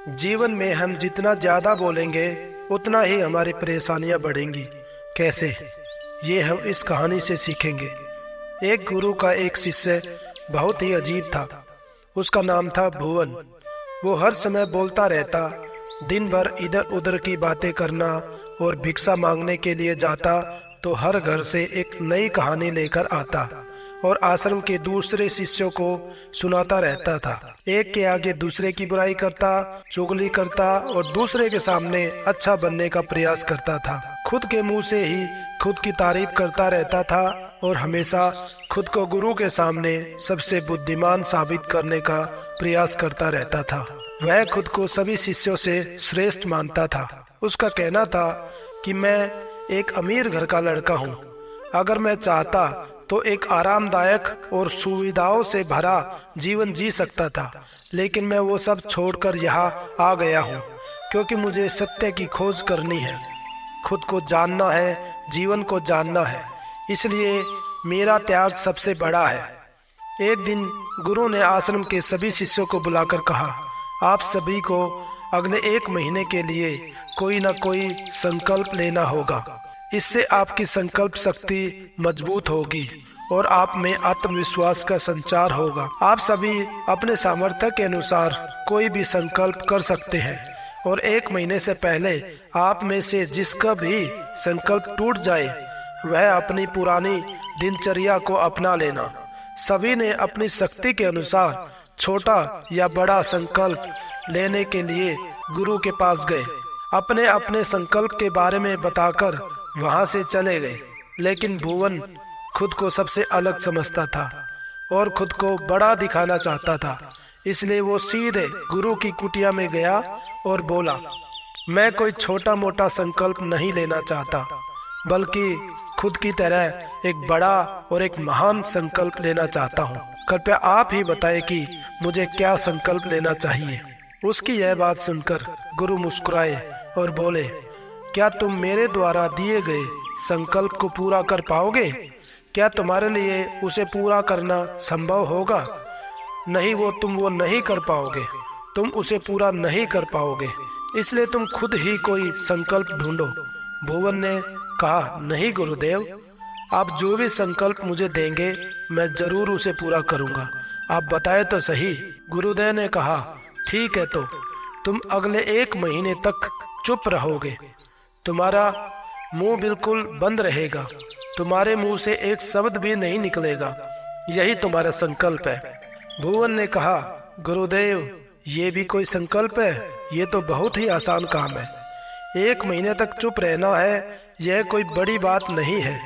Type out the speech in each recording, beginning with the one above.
जीवन में हम जितना ज़्यादा बोलेंगे उतना ही हमारी परेशानियां बढ़ेंगी। कैसे? ये हम इस कहानी से सीखेंगे। एक गुरु का एक शिष्य बहुत ही अजीब था। उसका नाम था भुवन। वो हर समय बोलता रहता, दिन भर इधर उधर की बातें करना, और भिक्षा मांगने के लिए जाता तो हर घर से एक नई कहानी लेकर आता और आश्रम के दूसरे शिष्यों को सुनाता रहता था। एक के आगे दूसरे की बुराई करता, चुगली करता और दूसरे के सामने अच्छा बनने का प्रयास करता था। खुद के मुंह से ही खुद की तारीफ करता रहता था और हमेशा खुद को गुरु के सामने सबसे बुद्धिमान साबित करने का प्रयास करता रहता था। वह खुद को सभी शिष्यों से श्रेष्ठ मानता था। उसका कहना था कि मैं एक अमीर घर का लड़का हूँ। अगर मैं चाहता तो एक आरामदायक और सुविधाओं से भरा जीवन जी सकता था, लेकिन मैं वो सब छोड़कर यहाँ आ गया हूँ क्योंकि मुझे सत्य की खोज करनी है, खुद को जानना है, जीवन को जानना है। इसलिए मेरा त्याग सबसे बड़ा है। एक दिन गुरु ने आश्रम के सभी शिष्यों को बुलाकर कहा, आप सभी को अगले 1 महीने के लिए कोई न कोई संकल्प लेना होगा। इससे आपकी संकल्प शक्ति मजबूत होगी और आप में आत्मविश्वास का संचार होगा। आप सभी अपने सामर्थ्य के अनुसार कोई भी संकल्प कर सकते हैं और 1 महीने से पहले आप में से जिसका भी संकल्प टूट जाए वह अपनी पुरानी दिनचर्या को अपना लेना। सभी ने अपनी शक्ति के अनुसार छोटा या बड़ा संकल्प लेने के लिए गुरु के पास गए। अपने अपने संकल्प के बारे में बताकर वहां से चले गए। लेकिन भुवन खुद को सबसे अलग समझता था और खुद को बड़ा दिखाना चाहता था। इसलिए वो सीधे गुरु की कुटिया में गया और बोला, मैं कोई छोटा मोटा संकल्प नहीं लेना चाहता, बल्कि खुद की तरह एक बड़ा और एक महान संकल्प लेना चाहता हूँ। कृपया आप ही बताएं कि मुझे क्या संकल्प लेना चाहिए। उसकी यह बात सुनकर गुरु मुस्कुराए और बोले, क्या तुम मेरे द्वारा दिए गए संकल्प को पूरा कर पाओगे? क्या तुम्हारे लिए उसे पूरा करना संभव होगा? नहीं, तुम वो नहीं कर पाओगे। तुम उसे पूरा नहीं कर पाओगे, इसलिए तुम खुद ही कोई संकल्प ढूंढो। भुवन ने कहा, नहीं गुरुदेव, आप जो भी संकल्प मुझे देंगे मैं जरूर उसे पूरा करूंगा। आप बताए तो सही। गुरुदेव ने कहा, ठीक है, तो तुम अगले 1 महीने तक चुप रहोगे। तुम्हारा मुंह बिल्कुल बंद रहेगा। तुम्हारे मुंह से एक शब्द भी नहीं निकलेगा। यही तुम्हारा संकल्प है। भुवन ने कहा, गुरुदेव, ये भी कोई संकल्प है? ये तो बहुत ही आसान काम है। 1 महीने तक चुप रहना है, यह कोई बड़ी बात नहीं है।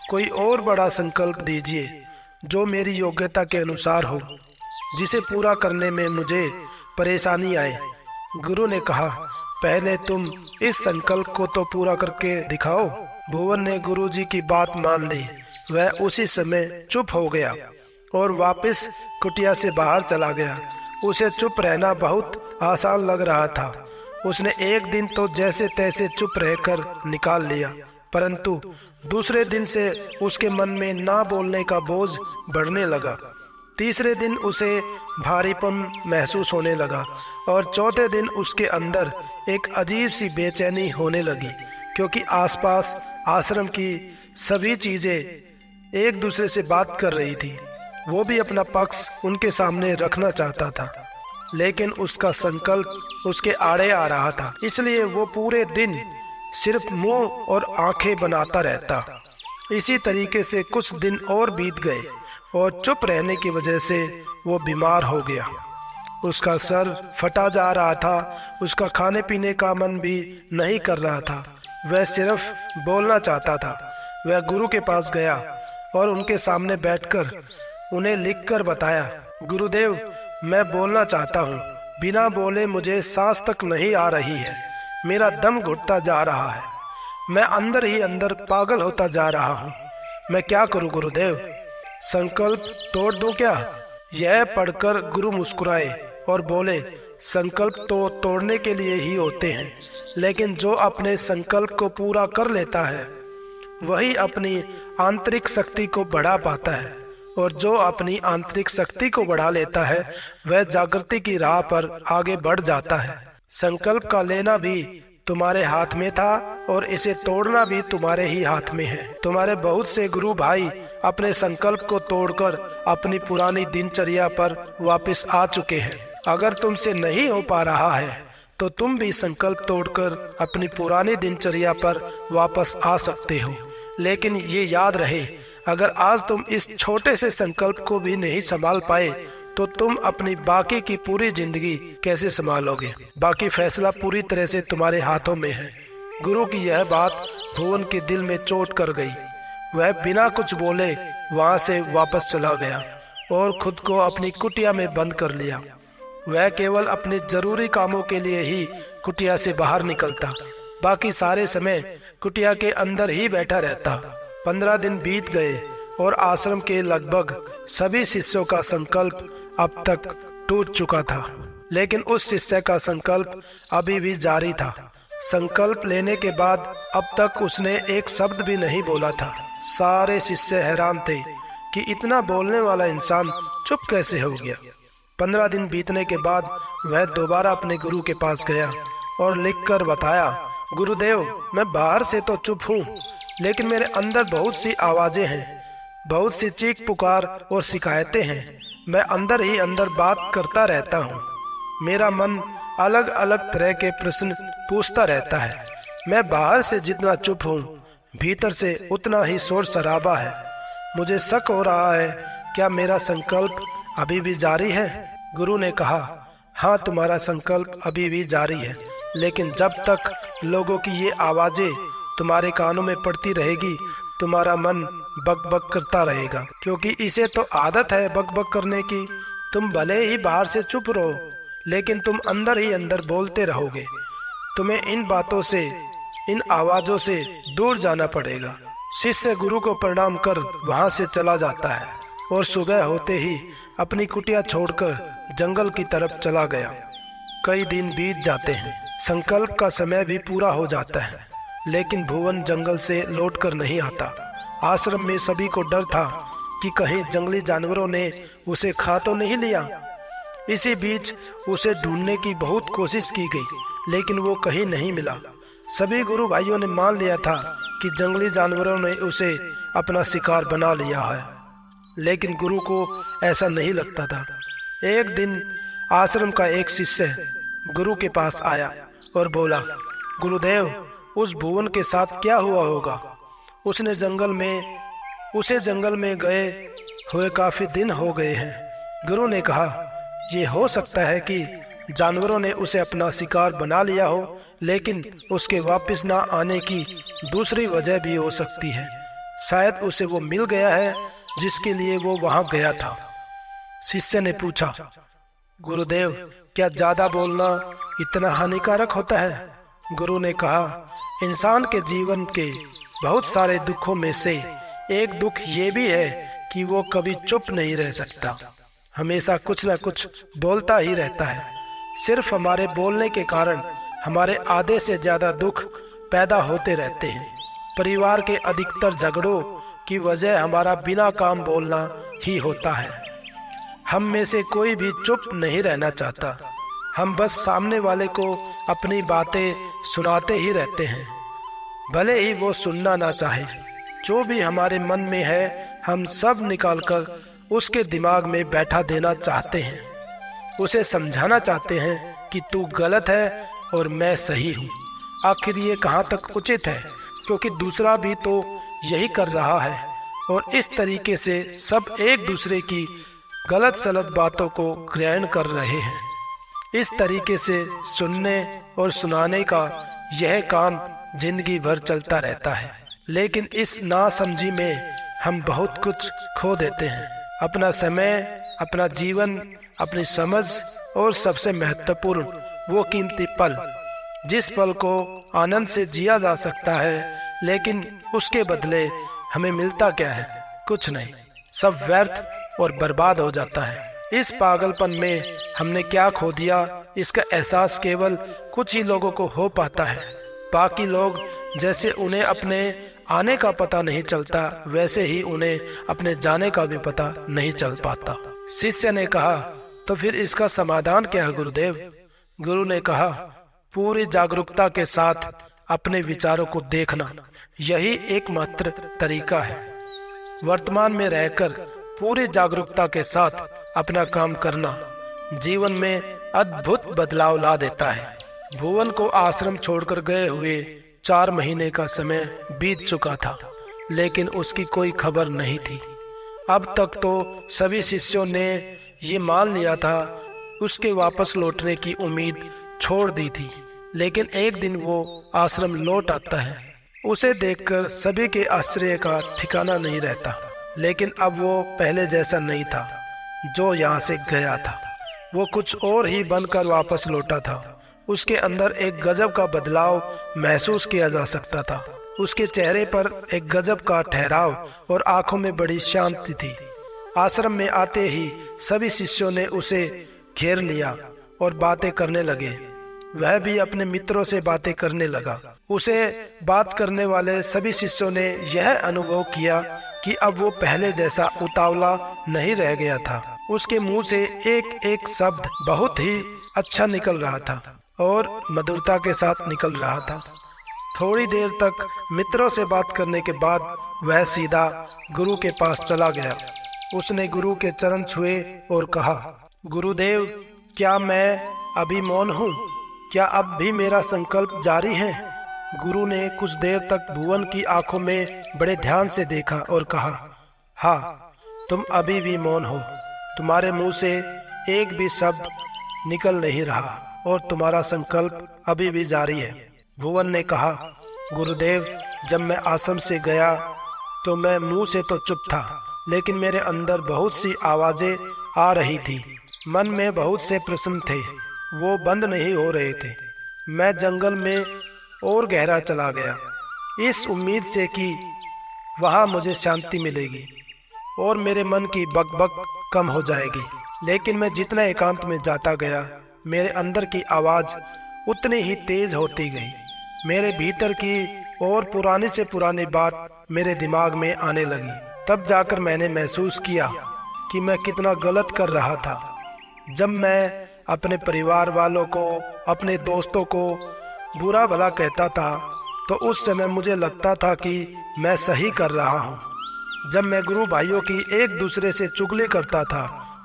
कोई और बड़ा संकल्प दीजिए जो मेरी योग्यता के अनुसार हो, जिसे पूरा करने में मुझे परेशानी आए। गुरु ने कहा, पहले तुम इस संकल्प को तो पूरा करके दिखाओ। भुवन ने गुरुजी की बात मान ली। वह उसी समय चुप हो गया और वापस कुटिया से बाहर चला गया। उसे चुप रहना बहुत आसान लग रहा था। उसने एक दिन तो जैसे तैसे चुप रहकर निकाल लिया, परंतु दूसरे दिन से उसके मन में ना बोलने का बोझ बढ़ने लगा। तीसरे दिन उसे भारीपन महसूस होने लगा और चौथे दिन उसके अंदर एक अजीब सी बेचैनी होने लगी, क्योंकि आसपास आश्रम की सभी चीजें एक दूसरे से बात कर रही थी। वो भी अपना पक्ष उनके सामने रखना चाहता था, लेकिन उसका संकल्प उसके आड़े आ रहा था। इसलिए वो पूरे दिन सिर्फ मुंह और आंखें बनाता रहता। इसी तरीके से कुछ दिन और बीत गए और चुप रहने की वजह से वो बीमार हो गया। उसका सर फटा जा रहा था। उसका खाने पीने का मन भी नहीं कर रहा था। वह सिर्फ बोलना चाहता था। वह गुरु के पास गया और उनके सामने बैठकर उन्हें लिखकर बताया, गुरुदेव, मैं बोलना चाहता हूँ। बिना बोले मुझे सांस तक नहीं आ रही है। मेरा दम घुटता जा रहा है। मैं अंदर ही अंदर पागल होता जा रहा हूँ। मैं क्या करूँ गुरुदेव? संकल्प तोड़ दूं क्या? यह पढ़कर गुरु मुस्कुराए और बोले, संकल्प तो तोड़ने के लिए ही होते हैं, लेकिन जो अपने संकल्प को पूरा कर लेता है वही अपनी आंतरिक शक्ति को बढ़ा पाता है, और जो अपनी आंतरिक शक्ति को बढ़ा लेता है वह जागृति की राह पर आगे बढ़ जाता है। संकल्प का लेना भी तुम्हारे हाथ में था और इसे तोड़ना भी तुम्हारे ही हाथ में है। तुम्हारे बहुत से गुरु भाई अपने संकल्प को तोड़कर अपनी पुरानी दिनचर्या पर वापस आ चुके हैं। अगर तुमसे नहीं हो पा रहा है तो तुम भी संकल्प तोड़कर अपनी पुरानी दिनचर्या पर वापस आ सकते हो। लेकिन ये याद रहे, अगर आज तुम इस छोटे से संकल्प को भी नहीं संभाल पाए तो तुम अपनी बाकी की पूरी जिंदगी कैसे संभालोगे। बाकी फैसला पूरी तरह से तुम्हारे हाथों में है। गुरु की यह बात भुवन के दिल में चोट कर गई। वह बिना कुछ बोले वहां से वापस चला गया और खुद को अपनी कुटिया में बंद कर लिया। वह केवल अपने जरूरी कामों के लिए ही कुटिया से बाहर निकलता, बाकी सारे समय कुटिया के अंदर ही बैठा रहता। 15 दिन बीत गए और आश्रम के लगभग सभी शिष्यों का संकल्प अब तक टूट चुका था, लेकिन उस शिष्य का संकल्प अभी भी जारी था। संकल्प लेने के बाद अब तक उसने एक शब्द भी नहीं बोला था। सारे शिष्य हैरान थे कि इतना बोलने वाला इंसान चुप कैसे हो गया। 15 दिन बीतने के बाद वह दोबारा अपने गुरु के पास गया और लिखकर बताया, गुरुदेव, मैं बाहर से तो चुप हूँ, लेकिन मेरे अंदर बहुत सी आवाजें हैं, बहुत सी चीख पुकार और शिकायतें हैं। मैं अंदर ही अंदर बात करता रहता हूँ। मेरा मन अलग अलग तरह के प्रश्न पूछता रहता है। मैं बाहर से जितना चुप हूँ, भीतर से उतना ही शोर शराबा है। मुझे शक हो रहा है, क्या मेरा संकल्प अभी भी जारी है? गुरु ने कहा, हाँ, तुम्हारा संकल्प अभी भी जारी है, लेकिन जब तक लोगों की ये आवाजें तुम्हारे कानों में पड़ती रहेगी, तुम्हारा मन बकबक करता रहेगा, क्योंकि इसे तो आदत है बकबक करने की। तुम भले ही बाहर से चुप रहो, लेकिन तुम अंदर ही अंदर बोलते रहोगे। तुम्हें इन बातों से, इन आवाजों से दूर जाना पड़ेगा। शिष्य गुरु को प्रणाम कर वहां से चला जाता है और सुबह होते ही अपनी कुटिया छोड़कर जंगल की तरफ चला गया। कई दिन बीत जाते हैं, संकल्प का समय भी पूरा हो जाता है, लेकिन भुवन जंगल से लौटकर नहीं आता। आश्रम में सभी को डर था कि कहीं जंगली जानवरों ने उसे खा तो नहीं लिया। इसी बीच उसे ढूंढने की बहुत कोशिश की गई, लेकिन वो कहीं नहीं मिला। सभी गुरु भाइयों ने मान लिया था कि जंगली जानवरों ने उसे अपना शिकार बना लिया है, लेकिन गुरु को ऐसा नहीं लगता था। एक दिन आश्रम का एक शिष्य गुरु के पास आया और बोला, गुरुदेव, उस भुवन के साथ क्या हुआ होगा? उसे जंगल में गए हुए काफी दिन हो गए हैं। गुरु ने कहा, ये हो सकता है कि जानवरों ने उसे अपना शिकार बना लिया हो, लेकिन उसके वापस ना आने की दूसरी वजह भी हो सकती है। शायद उसे वो मिल गया है जिसके लिए वो वहां गया था। शिष्य ने पूछा, गुरुदेव, क्या ज्यादा बोलना इतना हानिकारक होता है? गुरु ने कहा, इंसान के जीवन के बहुत सारे दुखों में से एक दुख ये भी है कि वो कभी चुप नहीं रह सकता, हमेशा कुछ न कुछ बोलता ही रहता है। सिर्फ हमारे बोलने के कारण हमारे आधे से ज्यादा दुख पैदा होते रहते हैं। परिवार के अधिकतर झगड़ों की वजह हमारा बिना काम बोलना ही होता है। हम में से कोई भी चुप नहीं रहना चाहता, हम बस सामने वाले को अपनी बातें सुनाते ही रहते हैं, भले ही वो सुनना ना चाहे। जो भी हमारे मन में है, हम सब निकालकर उसके दिमाग में बैठा देना चाहते हैं। उसे समझाना चाहते हैं कि तू गलत है और मैं सही हूँ। आखिर ये कहाँ तक उचित है, क्योंकि दूसरा भी तो यही कर रहा है। और इस तरीके से सब एक दूसरे की गलत सलत बातों को ग्रहण कर रहे हैं। इस तरीके से सुनने और सुनाने का यह काम जिंदगी भर चलता रहता है, लेकिन इस नासमझी में हम बहुत कुछ खो देते हैं, अपना समय, अपना जीवन, अपनी समझ और सबसे महत्वपूर्ण वो कीमती पल, जिस पल को आनंद से जिया जा सकता है, लेकिन उसके बदले हमें मिलता क्या है? कुछ नहीं, सब व्यर्थ और बर्बाद हो जाता है। इस पागलपन में हमने क्या खो दिया, इसका एहसास केवल कुछ ही लोगों को हो पाता है। बाकी लोग जैसे उन्हें अपने आने का पता नहीं चलता, वैसे ही उन्हें अपने जाने का भी पता नहीं चल पाता। शिष्य ने कहा, तो फिर इसका समाधान क्या है गुरुदेव? गुरु ने कहा, पूरी जागरूकता के साथ अपने विचारों को देखना, यही एकमात्र तरीका है। वर्तमान में रहकर पूरी जागरूकता के साथ अपना काम करना जीवन में अद्भुत बदलाव ला देता है। भुवन को आश्रम छोड़कर गए हुए 4 महीने का समय बीत चुका था, लेकिन उसकी कोई खबर नहीं थी। अब तक तो सभी शिष्यों ने ये मान लिया था, उसके वापस लौटने की उम्मीद छोड़ दी थी। लेकिन एक दिन वो आश्रम लौट आता है। उसे देखकर सभी के आश्चर्य का ठिकाना नहीं रहता। लेकिन अब वो पहले जैसा नहीं था जो यहाँ से गया था। वो कुछ और ही बनकर वापस लौटा था। उसके अंदर एक गजब का बदलाव महसूस किया जा सकता था। उसके चेहरे पर एक गजब का ठहराव और आंखों में बड़ी शांति थी। आश्रम में आते ही सभी शिष्यों ने उसे घेर लिया और बातें करने लगे। वह भी अपने मित्रों से बातें करने लगा। उसे बात करने वाले सभी शिष्यों ने यह अनुभव किया कि अब वो पहले जैसा उतावला नहीं रह गया था। उसके मुंह से एक एक शब्द बहुत ही अच्छा निकल रहा था और मधुरता के साथ निकल रहा था। थोड़ी देर तक मित्रों से बात करने के बाद वह सीधा गुरु के पास चला गया। उसने गुरु के चरण छुए और कहा, गुरुदेव, क्या मैं अभी मौन हूँ? क्या अब भी मेरा संकल्प जारी है? गुरु ने कुछ देर तक भुवन की आंखों में बड़े ध्यान से देखा और कहा, हाँ, तुम अभी भी मौन हो। तुम्हारे मुंह से एक भी शब्द निकल नहीं रहा और तुम्हारा संकल्प अभी भी जारी है। भुवन ने कहा, गुरुदेव, जब मैं आश्रम से गया तो मैं मुंह से तो चुप था, लेकिन मेरे अंदर बहुत सी आवाजें आ रही थी। मन में बहुत से प्रश्न थे, वो बंद नहीं हो रहे थे। मैं जंगल में और गहरा चला गया, इस उम्मीद से कि वहाँ मुझे शांति मिलेगी और मेरे मन की बकबक कम हो जाएगी। लेकिन मैं जितना एकांत में जाता गया, मेरे अंदर की आवाज़ उतनी ही तेज होती गई। मेरे भीतर की और पुरानी से पुरानी बात मेरे दिमाग में आने लगी। तब जाकर मैंने महसूस किया कि मैं कितना गलत कर रहा था। जब मैं अपने परिवार वालों को, अपने दोस्तों को बुरा भला कहता था तो उस समय मुझे लगता था कि मैं सही कर रहा हूँ। जब मैं गुरु भाइयों की एक दूसरे से चुगली करता था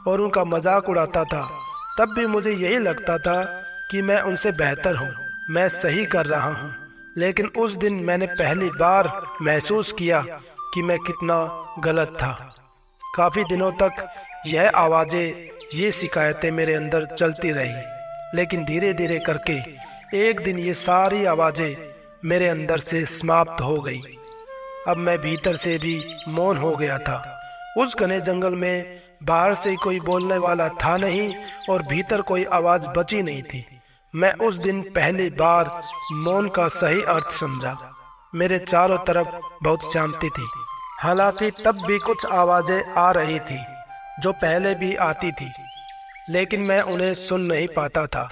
और उनका मजाक उड़ाता था, तब भी मुझे यही लगता था कि मैं उनसे बेहतर हूँ, मैं सही कर रहा हूँ। लेकिन उस दिन मैंने पहली बार महसूस किया कि मैं कितना गलत था। काफ़ी दिनों तक यह आवाज़ें, ये शिकायतें मेरे अंदर चलती रही, लेकिन धीरे धीरे करके एक दिन ये सारी आवाज़ें मेरे अंदर से समाप्त हो गई। अब मैं भीतर से भी मौन हो गया था। उस घने जंगल में बाहर से कोई बोलने वाला था नहीं और भीतर कोई आवाज़ बची नहीं थी। मैं उस दिन पहली बार मौन का सही अर्थ समझा। मेरे चारों तरफ बहुत शांति थी। हालांकि तब भी कुछ आवाज़ें आ रही थी जो पहले भी आती थी, लेकिन मैं उन्हें सुन नहीं पाता था।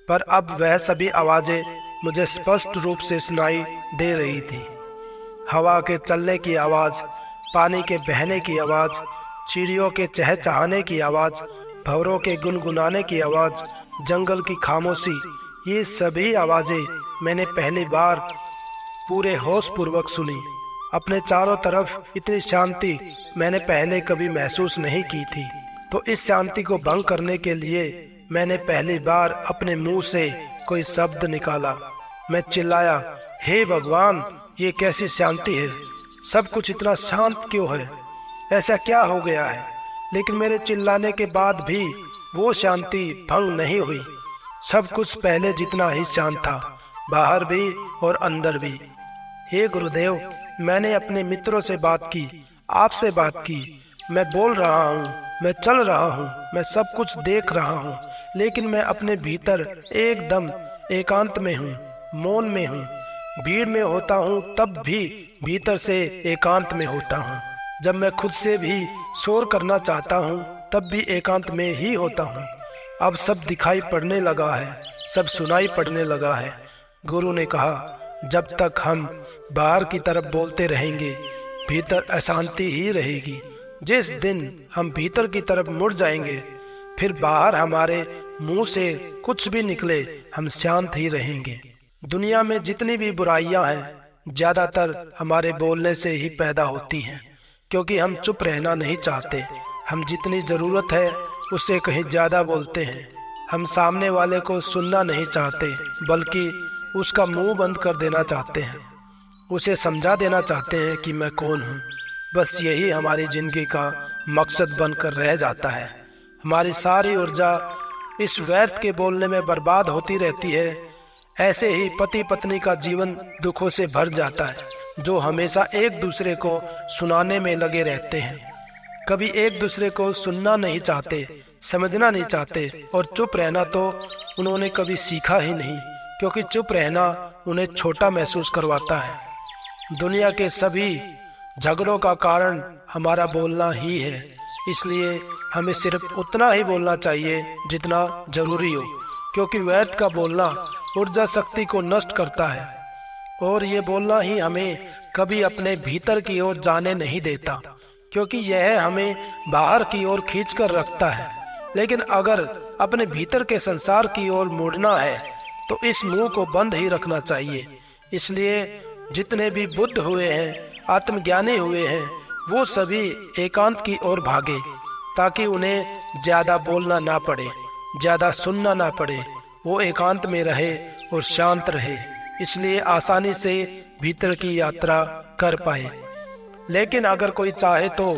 पर अब वह सभी आवाज़ें मुझे स्पष्ट रूप से सुनाई दे रही थी। हवा के चलने की आवाज़, पानी के बहने की आवाज़, चिड़ियों के चहचहाने की आवाज़, भंवरों के गुनगुनाने की आवाज़, जंगल की खामोशी, ये सभी आवाज़ें मैंने पहली बार पूरे होश पूर्वक सुनी। अपने चारों तरफ इतनी शांति मैंने पहले कभी महसूस नहीं की थी। तो इस शांति को भंग करने के लिए मैंने पहली बार अपने मुंह से कोई शब्द निकाला। मैं चिल्लाया, हे भगवान, ये कैसी शांति है? सब कुछ इतना शांत क्यों है? ऐसा क्या हो गया है? लेकिन मेरे चिल्लाने के बाद भी वो शांति भंग नहीं हुई। सब कुछ पहले जितना ही शांत था, बाहर भी और अंदर भी। हे गुरुदेव, मैंने अपने मित्रों से बात की, आपसे बात की। मैं बोल रहा हूँ, मैं चल रहा हूँ, मैं सब कुछ देख रहा हूँ, लेकिन मैं अपने भीतर एकदम एकांत में हूँ, मौन में हूँ। भीड़ में होता हूँ तब भी भीतर से एकांत में होता हूँ। जब मैं खुद से भी शोर करना चाहता हूँ तब भी एकांत में ही होता हूँ। अब सब दिखाई पड़ने लगा है, सब सुनाई पड़ने लगा है। गुरु ने कहा, जब तक हम बाहर की तरफ बोलते रहेंगे, भीतर अशांति ही रहेगी। जिस दिन हम भीतर की तरफ मुड़ जाएंगे, फिर बाहर हमारे मुंह से कुछ भी निकले हम शांत ही रहेंगे। दुनिया में जितनी भी बुराइयां हैं ज्यादातर हमारे बोलने से ही पैदा होती हैं, क्योंकि हम चुप रहना नहीं चाहते। हम जितनी जरूरत है उससे कहीं ज्यादा बोलते हैं। हम सामने वाले को सुनना नहीं चाहते, बल्कि उसका मुंह बंद कर देना चाहते हैं। उसे समझा देना चाहते हैं कि मैं कौन हूँ। बस यही हमारी जिंदगी का मकसद बनकर रह जाता है। हमारी सारी ऊर्जा इस व्यर्थ के बोलने में बर्बाद होती रहती है। ऐसे ही पति पत्नी का जीवन दुखों से भर जाता है, जो हमेशा एक दूसरे को सुनाने में लगे रहते हैं। कभी एक दूसरे को सुनना नहीं चाहते, समझना नहीं चाहते, और चुप रहना तो उन्होंने कभी सीखा ही नहीं, क्योंकि चुप रहना उन्हें छोटा महसूस करवाता है। दुनिया के सभी झगड़ों का कारण हमारा बोलना ही है, इसलिए हमें सिर्फ उतना ही बोलना चाहिए जितना जरूरी हो, क्योंकि व्यर्थ का बोलना ऊर्जा शक्ति को नष्ट करता है, और ये बोलना ही हमें कभी अपने भीतर की ओर जाने नहीं देता, क्योंकि यह हमें बाहर की ओर खींच कर रखता है। लेकिन अगर अपने भीतर के संसार की ओर मुड़ना है तो इस मुंह को बंद ही रखना चाहिए। इसलिए जितने भी बुद्ध हुए हैं, आत्मज्ञानी हुए हैं, वो सभी एकांत की ओर भागे, ताकि उन्हें ज्यादा बोलना ना पड़े, ज्यादा सुनना ना पड़े। वो एकांत में रहे और शांत रहे, इसलिए आसानी से भीतर की यात्रा कर पाए। लेकिन अगर कोई चाहे तो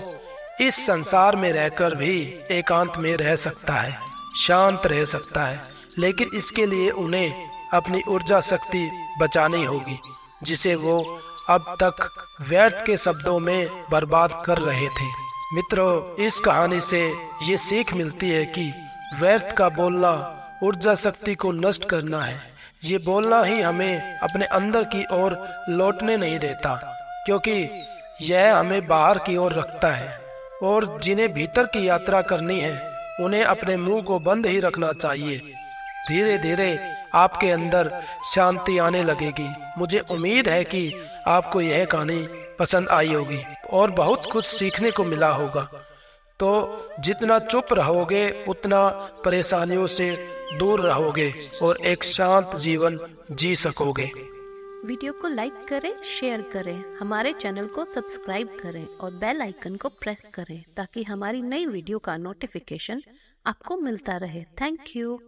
इस संसार में रहकर भी एकांत में रह सकता है, शांत रह सकता है, लेकिन इसके लिए उन्हें अपनी ऊर्जा शक्ति बचानी होगी, जिसे वो अब तक व्यर्थ के शब्दों में बर्बाद कर रहे थे। मित्रों, इस कहानी से ये सीख मिलती है कि व्यर्थ का बोलना ऊर्जा शक्ति को नष्ट करना है। ये बोलना ही हमें अपने अंदर की ओर लौटने नहीं देता, क्योंकि यह हमें बाहर की ओर रखता है। और जिन्हें भीतर की यात्रा करनी है उन्हें अपने मुंह को बंद ही रखना चाहिए। धीरे धीरे आपके अंदर शांति आने लगेगी। मुझे उम्मीद है कि आपको यह कहानी पसंद आई होगी और बहुत कुछ सीखने को मिला होगा। तो जितना चुप रहोगे उतना परेशानियों से दूर रहोगे और एक शांत जीवन जी सकोगे। वीडियो को लाइक करें, शेयर करें, हमारे चैनल को सब्सक्राइब करें और बेल आइकन को प्रेस करें, ताकि हमारी नई वीडियो का नोटिफिकेशन आपको मिलता रहे। Thank you.